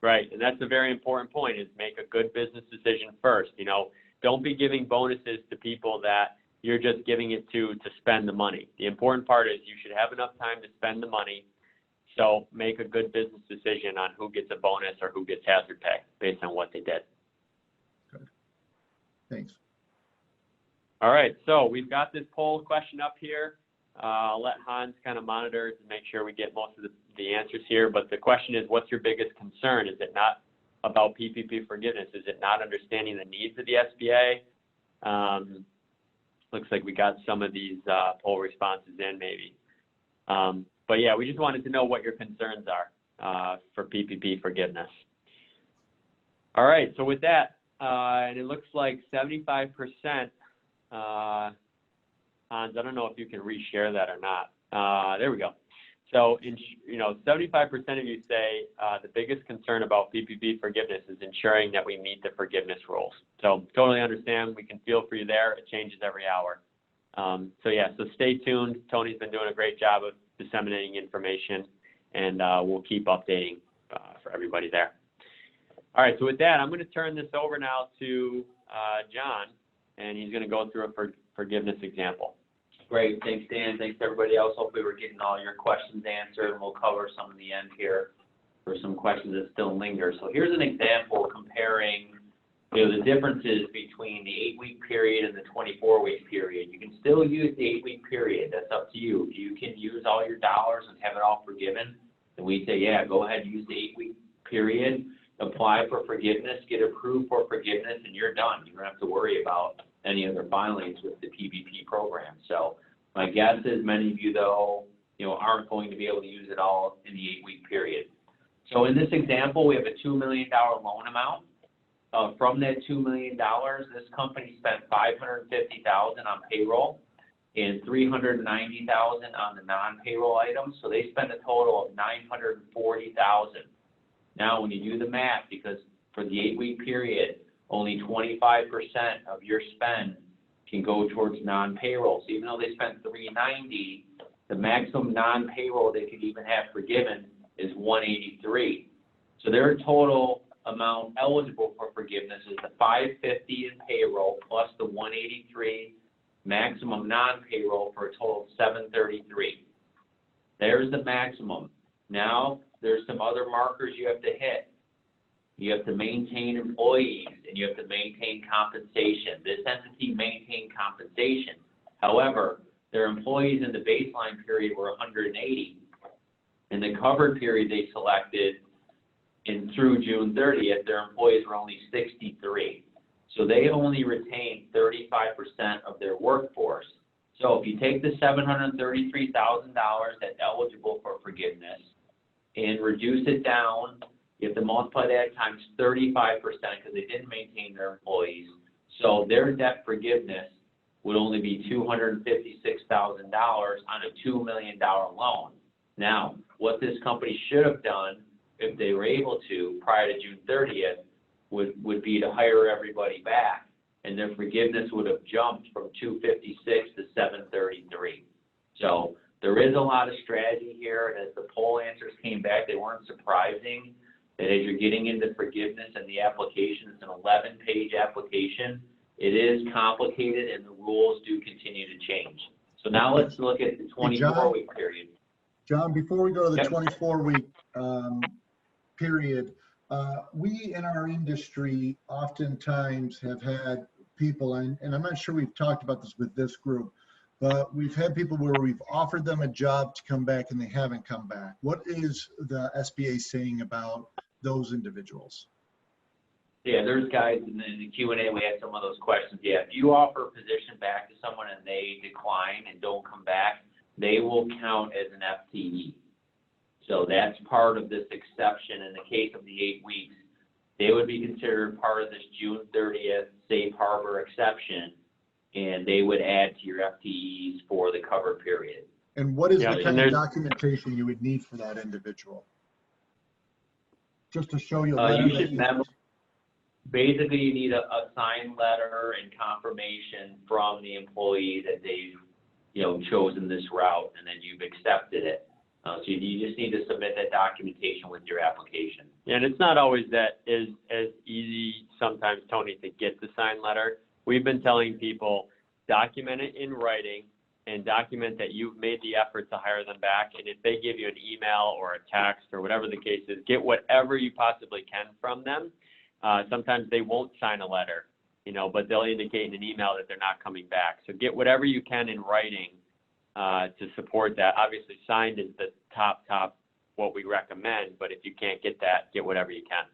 Right. And that's a very important point is make a good business decision first. You know, don't be giving bonuses to people that you're just giving it to spend the money. The important part is you should have enough time to spend the money. So make a good business decision on who gets a bonus or who gets hazard pay based on what they did. Good. Thanks. All right. So we've got this poll question up here. I'll let Hans kind of monitor to make sure we get most of the answers here. But the question is, what's your biggest concern? Is it not about PPP forgiveness? Is it not understanding the needs of the SBA? Looks like we got some of these poll responses in maybe. But yeah, we just wanted to know what your concerns are for PPP forgiveness. All right, so with that, and it looks like 75%, Hans, I don't know if you can reshare that or not. There we go. So, 75% of you say the biggest concern about PPP forgiveness is ensuring that we meet the forgiveness rules. So totally understand. We can feel for you there. It changes every hour. So stay tuned. Tony's been doing a great job of disseminating information, and we'll keep updating for everybody there. All right, so with that, I'm going to turn this over now to John, and he's going to go through a forgiveness example. Great. Thanks, Dan. Thanks to everybody else. Hopefully we're getting all your questions answered, and we'll cover some in the end here for some questions that still linger. So here's an example comparing the differences between the 8-week period and the 24-week period. You can still use the 8-week period. That's up to you. If you can use all your dollars and have it all forgiven, then we say, yeah, go ahead and use the 8-week period, apply for forgiveness, get approved for forgiveness, and you're done. You don't have to worry about any other filings with the PPP program. So my guess is many of you, though, aren't going to be able to use it all in the 8-week period. So in this example, we have a $2 million loan amount. From that $2 million, this company spent $550,000 on payroll and $390,000 on the non-payroll items. So they spent a total of $940,000. Now, when you do the math, because for the 8-week period, only 25% of your spend can go towards non-payroll. So even though they spent $390,000, the maximum non-payroll they could even have forgiven is $183,000. So their total amount eligible for forgiveness is the $550,000 in payroll plus the $183,000 maximum non-payroll for a total of $733,000. There's the maximum. Now there's some other markers you have to hit. You have to maintain employees, and you have to maintain compensation. This entity maintained compensation. However, their employees in the baseline period were 180. In the covered period they selected, And through June 30th, their employees were only 63. So they only retained 35% of their workforce. So if you take the $733,000 that's eligible for forgiveness and reduce it down, you have to multiply that times 35% because they didn't maintain their employees. So their debt forgiveness would only be $256,000 on a $2 million loan. Now, what this company should have done if they were able to prior to June 30th would be to hire everybody back, and their forgiveness would have jumped from 256 to 733. So there is a lot of strategy here, and as the poll answers came back, they weren't surprising. That as you're getting into forgiveness and the application, it's an 11-page application. It is complicated, and the rules do continue to change. So now let's look at the 24-week period. John, before we go to the Yep. 24-week period, we in our industry oftentimes have had people, and I'm not sure we've talked about this with this group, but we've had people where we've offered them a job to come back and they haven't come back. What is the SBA saying about those individuals? Yeah, there's guys in the Q&A, we had some of those questions. Yeah, if you offer a position back to someone and they decline and don't come back, they will count as an FTE. So that's part of this exception. In the case of the 8 weeks, they would be considered part of this June 30th safe harbor exception, and they would add to your FTEs for the covered period. And what is the kind of documentation you would need for that individual? Just to show you a letter you should basically, you need a signed letter and confirmation from the employee that they've, chosen this route and then you've accepted it. So you just need to submit that documentation with your application. Yeah, and it's not always that is as easy sometimes, Tony, to get the signed letter. We've been telling people, document it in writing and document that you've made the effort to hire them back. And if they give you an email or a text or whatever the case is, get whatever you possibly can from them. Sometimes they won't sign a letter, but they'll indicate in an email that they're not coming back. So get whatever you can in writing to support that. Obviously, signed is the top what we recommend, but if you can't get that, get whatever you can.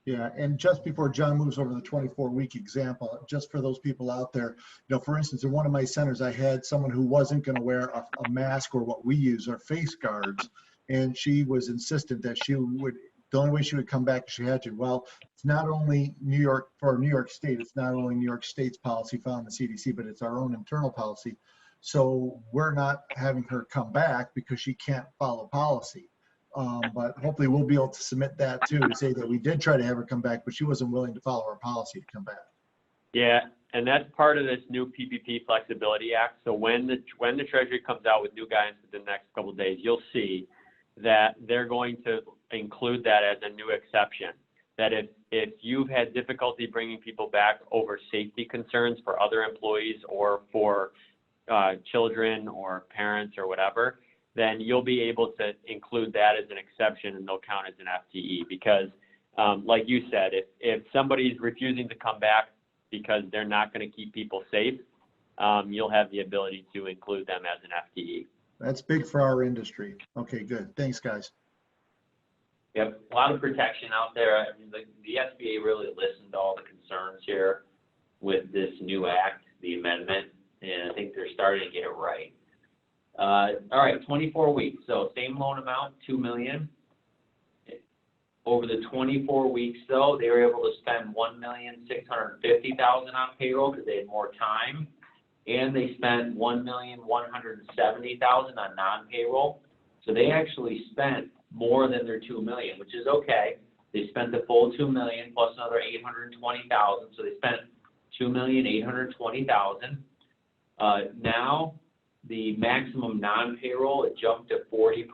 Yeah, and just before John moves over to the 24-week example, just for those people out there, for instance, in one of my centers, I had someone who wasn't going to wear a mask or what we use are face guards, and she was insistent that she would. The only way she would come back if she had to. Well, it's not only New York State, it's not only New York State's policy found in the CDC, but it's our own internal policy. So we're not having her come back because she can't follow policy. But hopefully we'll be able to submit that too, to say that we did try to have her come back, but she wasn't willing to follow our policy to come back. Yeah, and that's part of this new PPP Flexibility Act. So when the Treasury comes out with new guidance within the next couple of days, you'll see that they're going to include that as a new exception, that if you've had difficulty bringing people back over safety concerns for other employees or for children or parents or whatever, then you'll be able to include that as an exception and they'll count as an FTE. Because like you said, if somebody's refusing to come back because they're not going to keep people safe, you'll have the ability to include them as an FTE. That's big for our industry. Okay, good. Thanks, guys. Yep, a lot of protection out there. I mean, the SBA really listened to all the concerns here with this new act, the amendment, and I think they're starting to get it right. All right, 24 weeks. So same loan amount, $2 million. Over the 24 weeks, though, they were able to spend $1,650,000 on payroll because they had more time, and they spent $1,170,000 on non-payroll. So they actually spent more than their $2 million, which is okay. They spent the full $2 million plus another $820,000, so they spent $2,820,000. Now the maximum non-payroll, it jumped to 40%.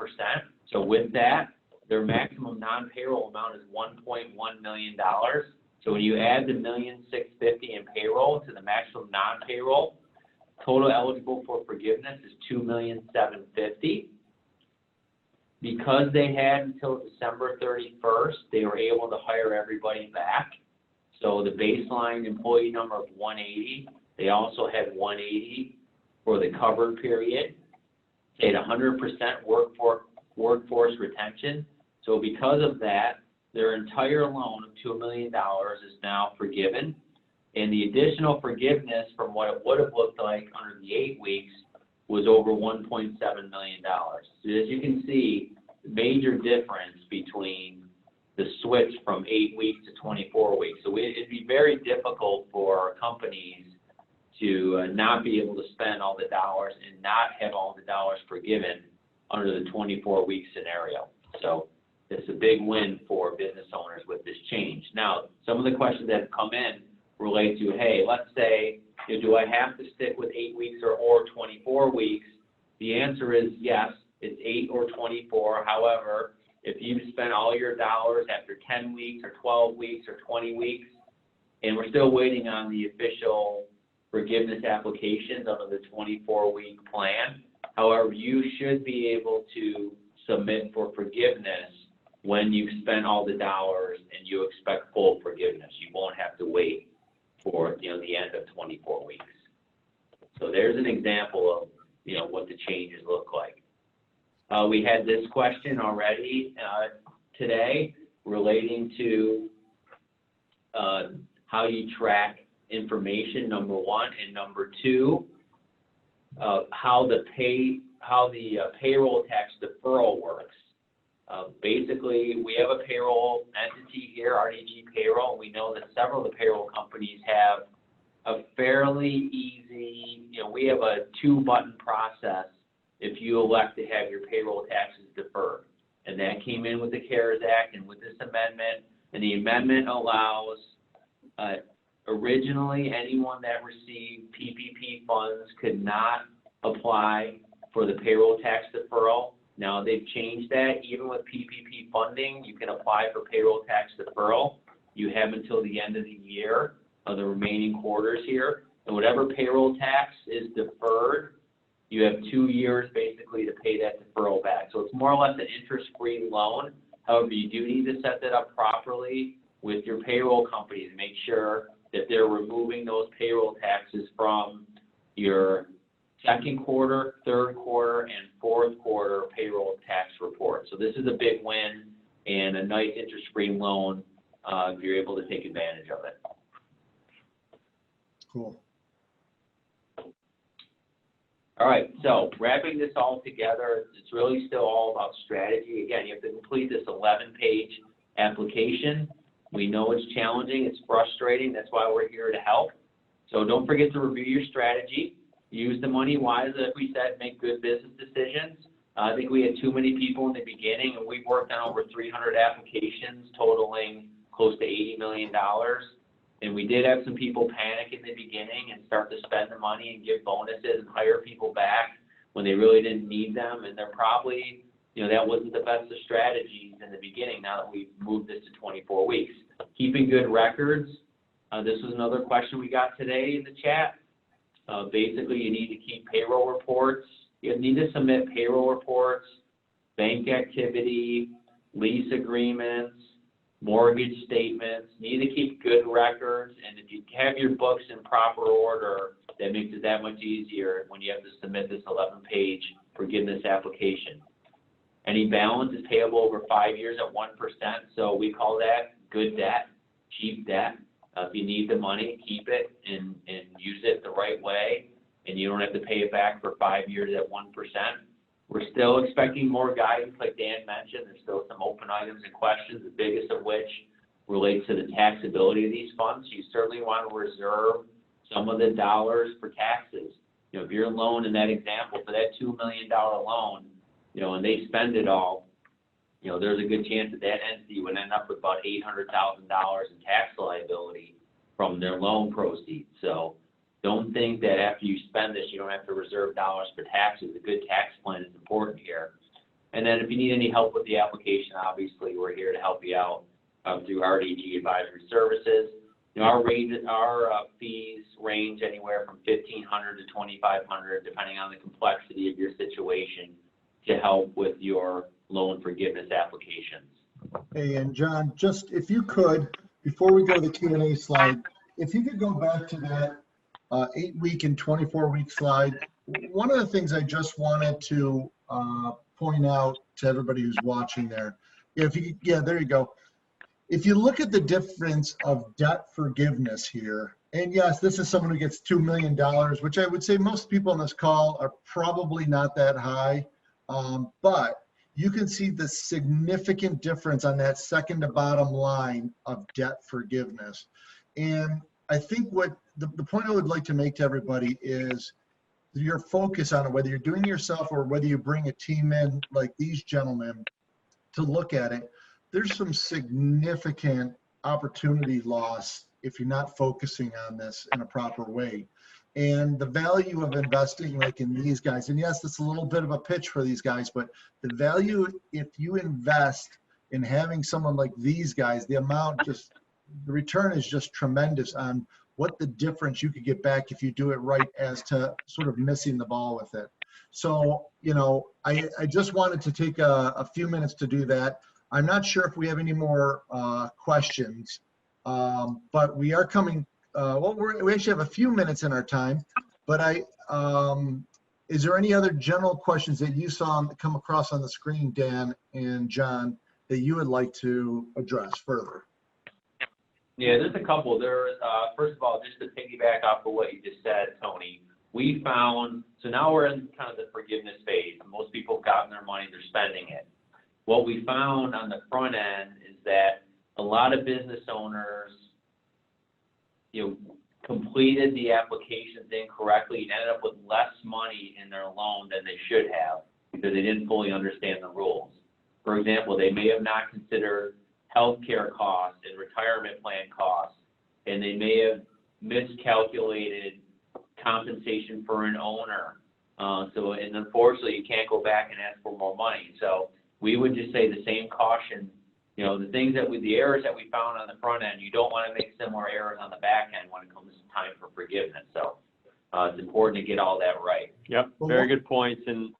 So with that, their maximum non-payroll amount is $1.1 million. So when you add the $1,650,000 in payroll to the maximum non-payroll, total eligible for forgiveness is $2,750,000. Because they had until December 31st, they were able to hire everybody back. So the baseline employee number of 180, they also had 180 for the covered period. They had 100% workforce retention. So because of that, their entire loan of $2 million is now forgiven. And the additional forgiveness from what it would have looked like under the 8 weeks was over $1.7 million. So as you can see, major difference between the switch from 8 weeks to 24 weeks. So it'd be very difficult for companies to not be able to spend all the dollars and not have all the dollars forgiven under the 24-week scenario. So it's a big win for business owners with this change. Now, some of the questions that have come in relate to, hey, let's say, do I have to stick with 8 weeks or 24 weeks? The answer is yes, it's 8 or 24. However, if you've spent all your dollars after 10 weeks or 12 weeks or 20 weeks, and we're still waiting on the official forgiveness applications under the 24-week plan, however, you should be able to submit for forgiveness when you've spent all the dollars and you expect full forgiveness. You won't have to wait for the end of 24 weeks. So there's an example of what the changes look like. We had this question already today relating to how you track information, number one, and number two, how the payroll tax deferral works. Basically, we have a payroll entity here, RDG Payroll, and we know that several of the payroll companies have a fairly easy, we have a 2-button process if you elect to have your payroll taxes deferred. And that came in with the CARES Act and with this amendment, and the amendment allows originally anyone that received PPP funds could not apply for the payroll tax deferral. Now they've changed that. Even with PPP funding, you can apply for payroll tax deferral. You have until the end of the year of the remaining quarters here. And whatever payroll tax is deferred, you have 2 years basically to pay that deferral back. So it's more or less an interest-free loan. However, you do need to set that up properly with your payroll company to make sure that they're removing those payroll taxes from your second quarter, third quarter, and fourth quarter payroll tax report. So this is a big win and a nice interest-free loan if you're able to take advantage of it. Cool. All right, so wrapping this all together, it's really still all about strategy. Again, you have to complete this 11-page application. We know it's challenging, it's frustrating, that's why we're here to help. So don't forget to review your strategy. Use the money wisely, like we said, make good business decisions. I think we had too many people in the beginning, and we worked on over 300 applications totaling close to $80 million. And we did have some people panic in the beginning and start to spend the money and give bonuses and hire people back when they really didn't need them. And they're probably, that wasn't the best of strategies in the beginning now that we've moved this to 24 weeks. Keeping good records. This was another question we got today in the chat. Basically, you need to keep payroll reports. You need to submit payroll reports, bank activity, lease agreements, mortgage statements. You need to keep good records, and if you have your books in proper order, that makes it that much easier when you have to submit this 11-page forgiveness application. Any balance is payable over 5 years at 1%, so we call that good debt, cheap debt. If you need the money, keep it and use it the right way, and you don't have to pay it back for 5 years at 1%. We're still expecting more guidance, like Dan mentioned. There's still some open items and questions, the biggest of which relates to the taxability of these funds. You certainly want to reserve some of the dollars for taxes. If your loan in that example, for that $2 million loan, and they spend it all, there's a good chance that entity would end up with about $800,000 in tax liability from their loan proceeds. So don't think that after you spend this, you don't have to reserve dollars for taxes. A good tax plan is important here. And then if you need any help with the application, obviously we're here to help you out through RDG Advisory Services. Our fees range anywhere from $1,500 to $2,500, depending on the complexity of your situation, to help with your loan forgiveness applications. Hey, and John, just if you could, before we go to the Q&A slide, if you could go back to that 8-week and 24-week slide. One of the things I just wanted to point out to everybody who's watching there, if you, yeah, there you go. if you look at the difference of debt forgiveness here, and yes, this is someone who gets $2 million, which I would say most people on this call are probably not that high, but you can see the significant difference on that second to bottom line of debt forgiveness. And I think what the point I would like to make to everybody is your focus on it, whether you're doing it yourself or whether you bring a team in like these gentlemen to look at it, there's some significant opportunity loss if you're not focusing on this in a proper way. And the value of investing like in these guys, and yes, it's a little bit of a pitch for these guys, but the value, if you invest in having someone like these guys, the return is just tremendous on what the difference you could get back if you do it right as to sort of missing the ball with it. So, you know, I just wanted to take a few minutes to do that. I'm not sure if we have any more questions, but we are coming, we actually have a few minutes in our time, but is there any other general questions that you saw come across on the screen, Dan and John, that you would like to address further? Yeah, there's a couple. First of all, just to piggyback off of what you just said, Tony, we found, so now we're in kind of the forgiveness phase. Most people have gotten their money, they're spending it. What we found on the front end is that a lot of business owners, completed the applications incorrectly and ended up with less money in their loan than they should have because they didn't fully understand the rules. For example, they may have not considered healthcare costs and retirement plan costs, and they may have miscalculated compensation for an owner. And unfortunately, you can't go back and ask for more money. So we would just say the same caution. The errors that we found on the front end, you don't want to make similar errors on the back end when it comes time for forgiveness. So it's important to get all that right. Yep, very good points. And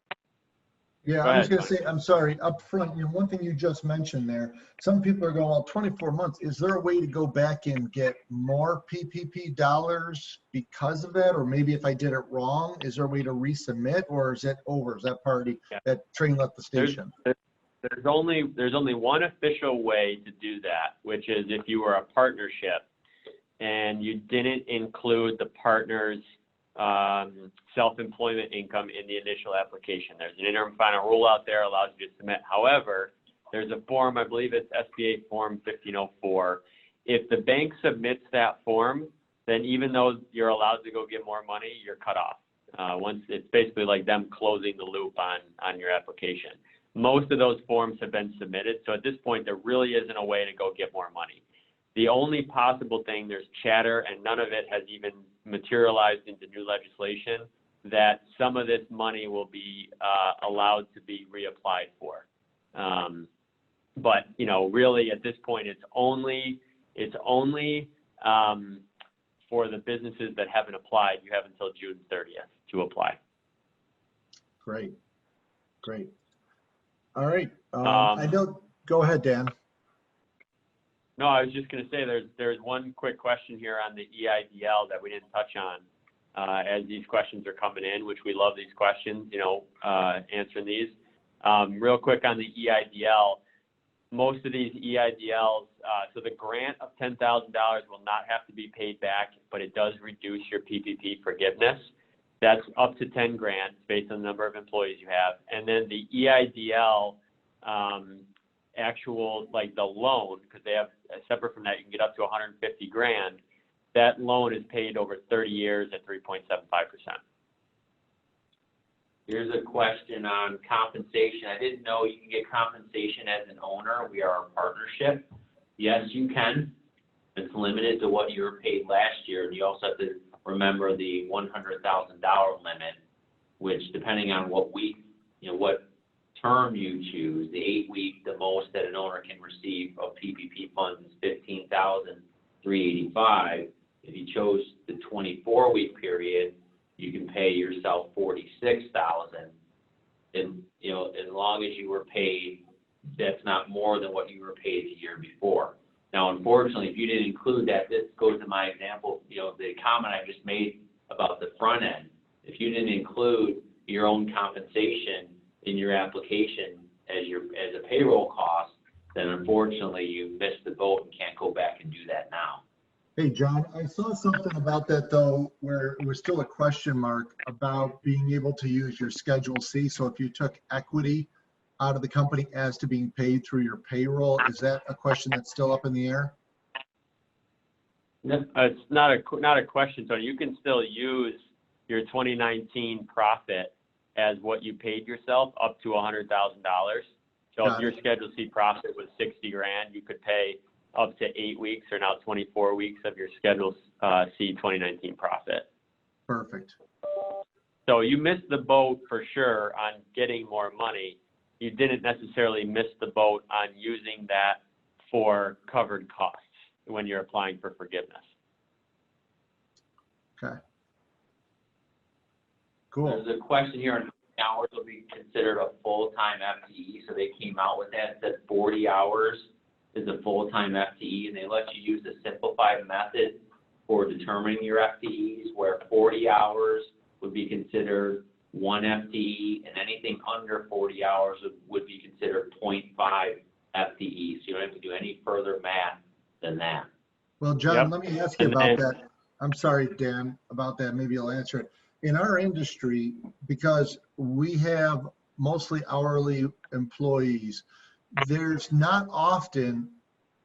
yeah, I was going to say, I'm sorry, up front, one thing you just mentioned there, some people are going, well, 24 months, is there a way to go back and get more PPP dollars because of that? Or maybe if I did it wrong, is there a way to resubmit, or is it over? Is that party, that train left the station? There's only one official way to do that, which is if you were a partnership and you didn't include the partner's self-employment income in the initial application. There's an interim final rule out there allows you to submit. However, there's a form, I believe it's SBA form 1504. If the bank submits that form, then even though you're allowed to go get more money, you're cut off. Once it's basically like them closing the loop on your application. Most of those forms have been submitted, so at this point there really isn't a way to go get more money. The only possible thing, there's chatter, and none of it has even materialized into new legislation, that some of this money will be allowed to be reapplied for. But really at this point, it's only for the businesses that haven't applied. You have until June 30th to apply. Great. All right. I know. Go ahead, Dan. No, I was just going to say there's one quick question here on the EIDL that we didn't touch on as these questions are coming in, which we love these questions, answering these. Real quick on the EIDL, most of these EIDLs, so the grant of $10,000 will not have to be paid back, but it does reduce your PPP forgiveness. That's up to 10 grand based on the number of employees you have. And then the EIDL, actual, like the loan, because they have separate from that, you can get up to 150 grand. That loan is paid over 30 years at 3.75%. Here's a question on compensation. I didn't know you can get compensation as an owner. We are a partnership. Yes, you can. It's limited to what you were paid last year. And you also have to remember the $100,000 limit, which depending on what week, what term you choose, the 8-week, the most that an owner can receive of PPP funds is $15,385. If you chose the 24-week period, you can pay yourself $46,000. And as long as you were paid, that's not more than what you were paid the year before. Now, unfortunately, if you didn't include that, this goes to my example, the comment I just made about the front end. If you didn't include your own compensation in your application as a payroll cost, then unfortunately you missed the boat and can't go back and do that now. Hey, John, I saw something about that though, where it was still a question mark about being able to use your Schedule C. So if you took equity out of the company as to being paid through your payroll, is that a question that's still up in the air? No, it's not a question, Tony. You can still use your 2019 profit as what you paid yourself up to $100,000. So if your Schedule C profit was 60 grand, you could pay up to 8 weeks or now 24 weeks of your Schedule C 2019 profit. Perfect. So you missed the boat for sure on getting more money. You didn't necessarily miss the boat on using that for covered costs when you're applying for forgiveness. Okay. Cool. There's a question here on how many hours will be considered a full-time FTE. So they came out with that, said 40 hours is a full-time FTE, and they let you use the simplified method for determining your FTEs, where 40 hours would be considered one FTE, and anything under 40 hours would be considered 0.5 FTE. So you don't have to do any further math than that. Well, John, let me ask you about that. I'm sorry, Dan, about that. Maybe you'll answer it. In our industry, because we have mostly hourly employees, there's not often,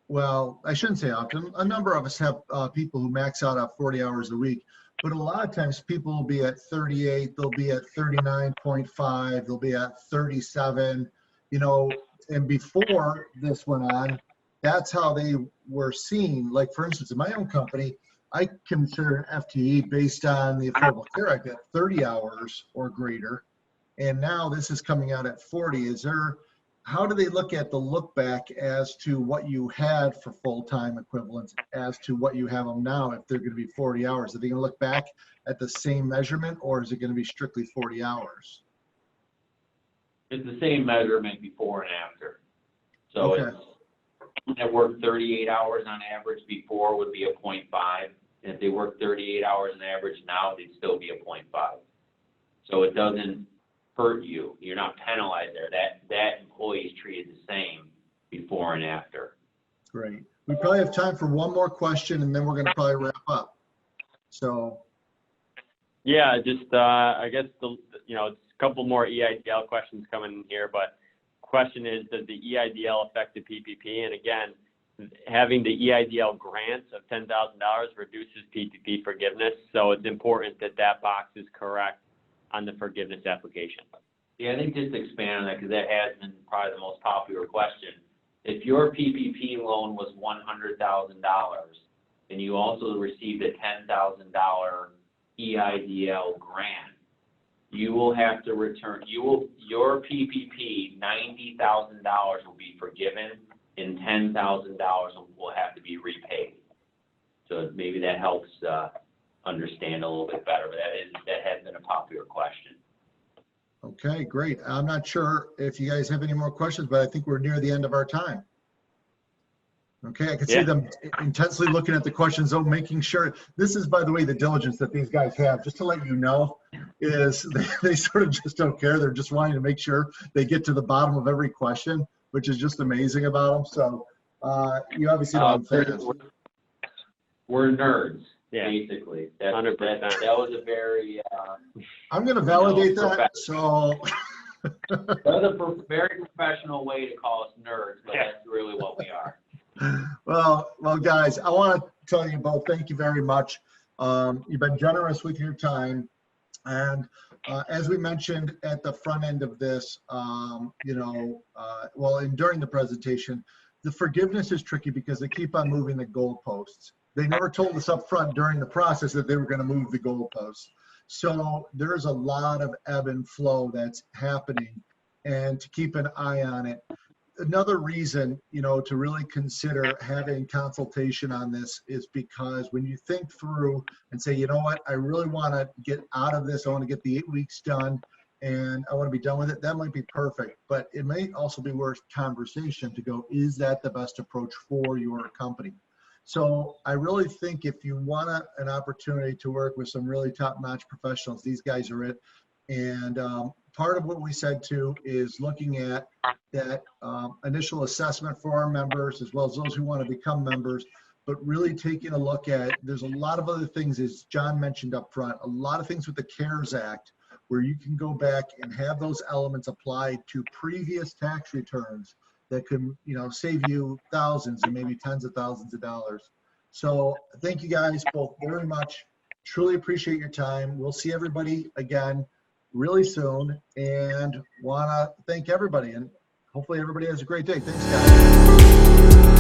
well, I shouldn't say often, a number of us have people who max out at 40 hours a week, but a lot of times people will be at 38, they'll be at 39.5, they'll be at 37, you know, and before this went on, that's how they were seen. Like, for instance, in my own company, I consider an FTE based on the Affordable Care Act at 30 hours or greater. And now this is coming out at 40. How do they look at the look back as to what you had for full-time equivalents as to what you have them now if they're going to be 40 hours? Are they going to look back at the same measurement, or is it going to be strictly 40 hours? It's the same measurement before and after. So okay. If they worked 38 hours on average before would be a 0.5. And if they work 38 hours on average now, they'd still be a 0.5. So it doesn't hurt you. You're not penalized there. That employee is treated the same before and after. Great. We probably have time for one more question, and then we're going to probably wrap up. So. Yeah, just I guess a couple more EIDL questions coming in here, but question is, does the EIDL affect the PPP? And again, having the EIDL grants of $10,000 reduces PPP forgiveness, so it's important that that box is correct on the forgiveness application. Yeah, I think just to expand on that, because that has been probably the most popular question. If your PPP loan was $100,000 and you also received a $10,000 EIDL grant, you will have to return, your PPP, $90,000 will be forgiven and $10,000 will have to be repaid. So maybe that helps understand a little bit better, but that has been a popular question. Okay, great. I'm not sure if you guys have any more questions, but I think we're near the end of our time. Okay, I can see them intensely looking at the questions, making sure. This is, by the way, the diligence that these guys have, just to let you know, is they sort of just don't care. They're just wanting to make sure they get to the bottom of every question, which is just amazing about them. So you obviously don't have fans. We're nerds, basically. 100%. That was a very... I'm going to validate that. So... That was a very professional way to call us nerds, but that's really what we are. Well, guys, I want to tell you both, thank you very much. You've been generous with your time. And as we mentioned at the front end of this, and during the presentation, the forgiveness is tricky because they keep on moving the goalposts. They never told us up front during the process that they were going to move the goalposts. So there's a lot of ebb and flow that's happening, and to keep an eye on it. Another reason, to really consider having consultation on this is because when you think through and say, you know what, I really want to get out of this, I want to get the 8 weeks done and I want to be done with it, that might be perfect. But it may also be worth conversation to go, is that the best approach for your company? So I really think if you want an opportunity to work with some really top-notch professionals, these guys are it. And part of what we said too is looking at that initial assessment for our members, as well as those who want to become members, but really taking a look at, there's a lot of other things, as John mentioned up front, a lot of things with the CARES Act, where you can go back and have those elements applied to previous tax returns that can, save you thousands and maybe tens of thousands of dollars. So thank you guys both very much. Truly appreciate your time. We'll see everybody again really soon, and want to thank everybody, and hopefully everybody has a great day. Thanks, guys.